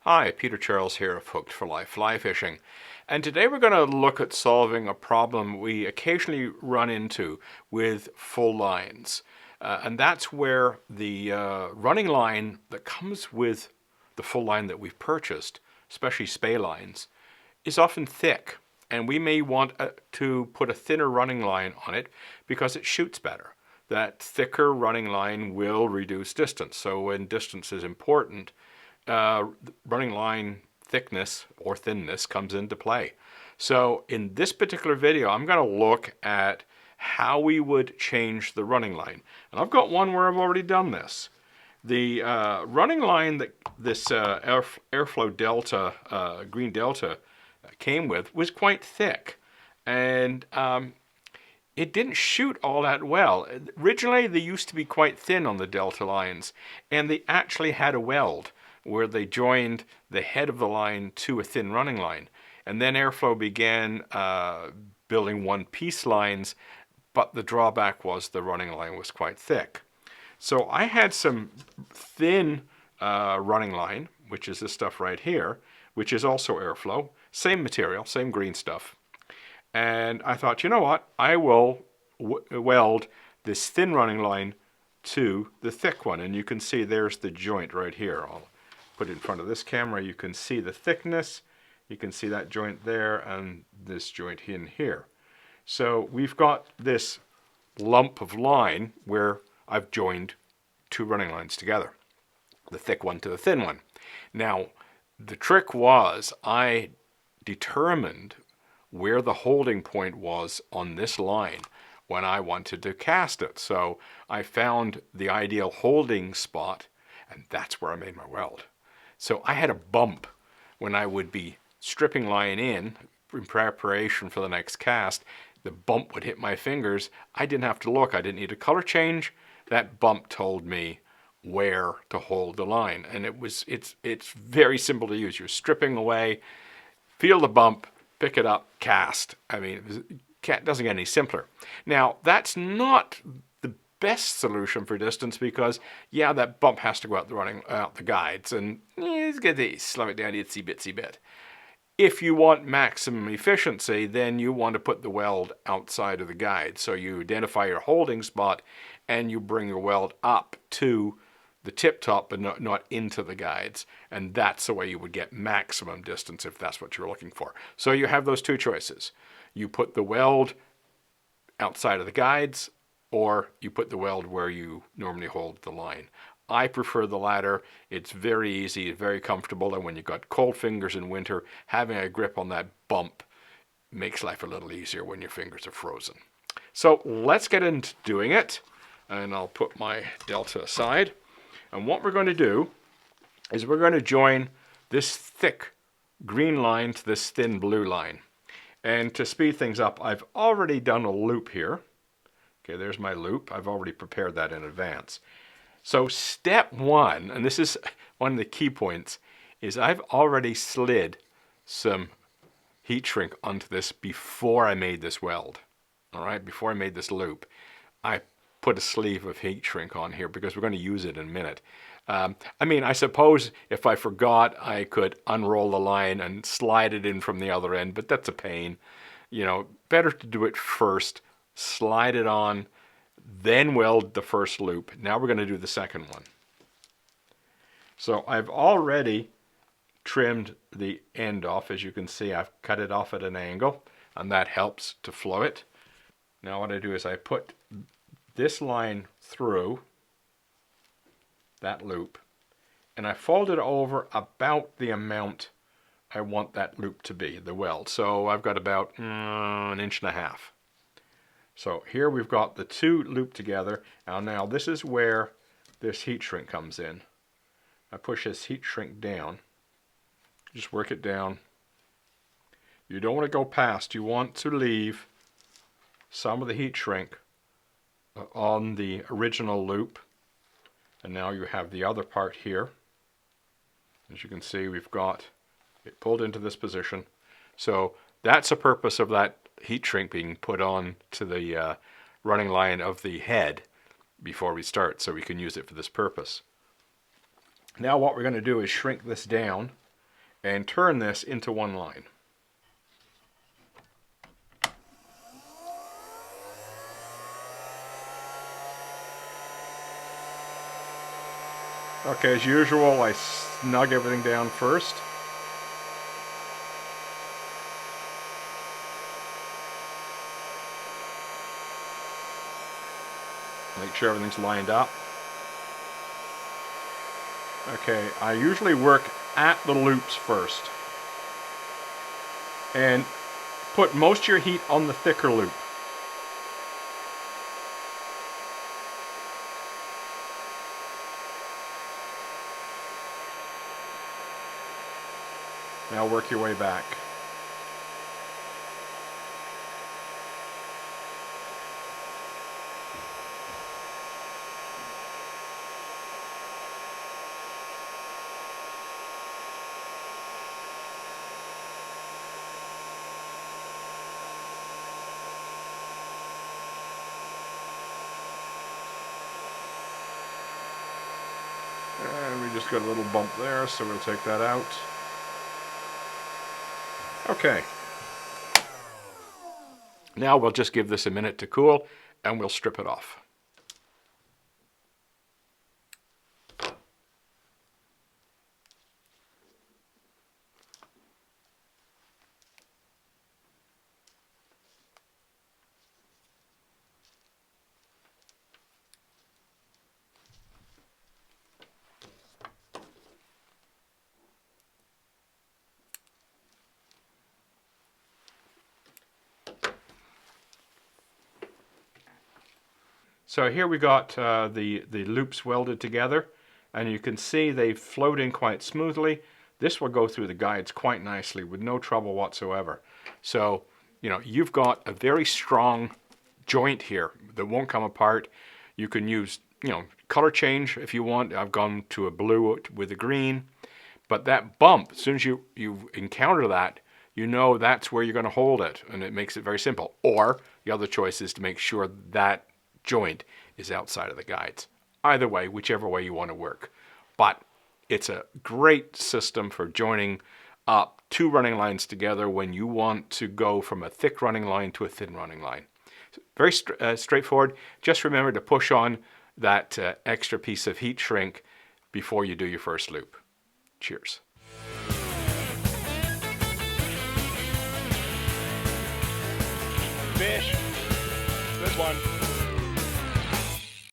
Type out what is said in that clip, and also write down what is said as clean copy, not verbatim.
Hi, Peter Charles here of Hooked for Life Fly Fishing. And today we're going to look at solving a problem we occasionally run into with full lines. And that's where the running line that comes with the full line that we've purchased, especially spey lines, is often thick. And we may want to put a thinner running line on it because it shoots better. That thicker running line will reduce distance. So when distance is important, running line thickness or thinness comes into play. So in this particular video, I'm going to look at how we would change the running line. And I've got one where I've already done this. The running line that this Airflow Delta, Green Delta, came with was quite thick. And it didn't shoot all that well. Originally, they used to be quite thin on the Delta lines, and they actually had a weld where they joined the head of the line to a thin running line. And then Airflow began building one-piece lines, but the drawback was the running line was quite thick. So I had some thin running line, which is this stuff right here, which is also Airflow, same material, same green stuff. And I thought, you know what, I will weld this thin running line to the thick one. And you can see there's the joint right here. I'll put it in front of this camera. You can see the thickness. You can see that joint there and this joint in here. So we've got this lump of line where I've joined two running lines together, the thick one to the thin one. Now, the trick was I determined where the holding point was on this line when I wanted to cast it. So I found the ideal holding spot, and that's where I made my weld. So I had a bump when I would be stripping line in preparation for the next cast. The bump would hit my fingers. I didn't have to look. I didn't need a color change. That bump told me where to hold the line. And it's very simple to use. You're stripping away, feel the bump, pick it up, cast. I mean, it doesn't get any simpler. Now, that's not the best solution for distance because, yeah, that bump has to go out the guides, and it's going to slow it down itsy bitsy bit. If you want maximum efficiency, then you want to put the weld outside of the guide. So you identify your holding spot and you bring your weld up to the tip top, but not into the guides. And that's the way you would get maximum distance if that's what you're looking for. So you have those two choices. You put the weld outside of the guides, or you put the weld where you normally hold the line. I prefer the latter. It's very easy, very comfortable, and when you've got cold fingers in winter, having a grip on that bump makes life a little easier when your fingers are frozen. So let's get into doing it, and I'll put my Delta aside. And what we're going to do is we're going to join this thick green line to this thin blue line. And to speed things up, I've already done a loop here. Okay, there's my loop. I've already prepared that in advance. So step one, and this is one of the key points, is I've already slid some heat shrink onto this before I made this weld. All right, before I made this loop, I put a sleeve of heat shrink on here because we're going to use it in a minute. I mean, I suppose if I forgot, I could unroll the line and slide it in from the other end, but that's a pain. You know, better to do it first, slide it on, then weld the first loop. Now we're going to do the second one. So I've already trimmed the end off. As you can see, I've cut it off at an angle, and that helps to flow it. Now what I do is I put this line through that loop, and I fold it over about the amount I want that loop to be, the weld. So I've got about an inch and a half. So here we've got the two looped together. Now this is where this heat shrink comes in. I push this heat shrink down. Just work it down. You don't want to go past. You want to leave some of the heat shrink on the original loop. And now you have the other part here. As you can see, we've got it pulled into this position. So that's the purpose of that heat shrink being put on to the running line of the head before we start, so we can use it for this purpose. Now what we're going to do is shrink this down and turn this into one line. Okay, as usual, I snug everything down first. Make sure everything's lined up. Okay, I usually work at the loops first. And put most of your heat on the thicker loop. Now work your way back. And we just got a little bump there, so we'll take that out. Okay. Now we'll just give this a minute to cool, and we'll strip it off. So here we got the loops welded together, and you can see they float in quite smoothly. This will go through the guides quite nicely with no trouble whatsoever. So, you know, you've got a very strong joint here that won't come apart. You can use, you know, color change if you want. I've gone to a blue with a green. But that bump, as soon as you encounter that, you know that's where you're going to hold it, and it makes it very simple. Or the other choice is to make sure that joint is outside of the guides. Either way, whichever way you want to work. But it's a great system for joining up two running lines together when you want to go from a thick running line to a thin running line. Very straightforward. Just remember to push on that extra piece of heat shrink before you do your first loop. Cheers. Fish. Good one.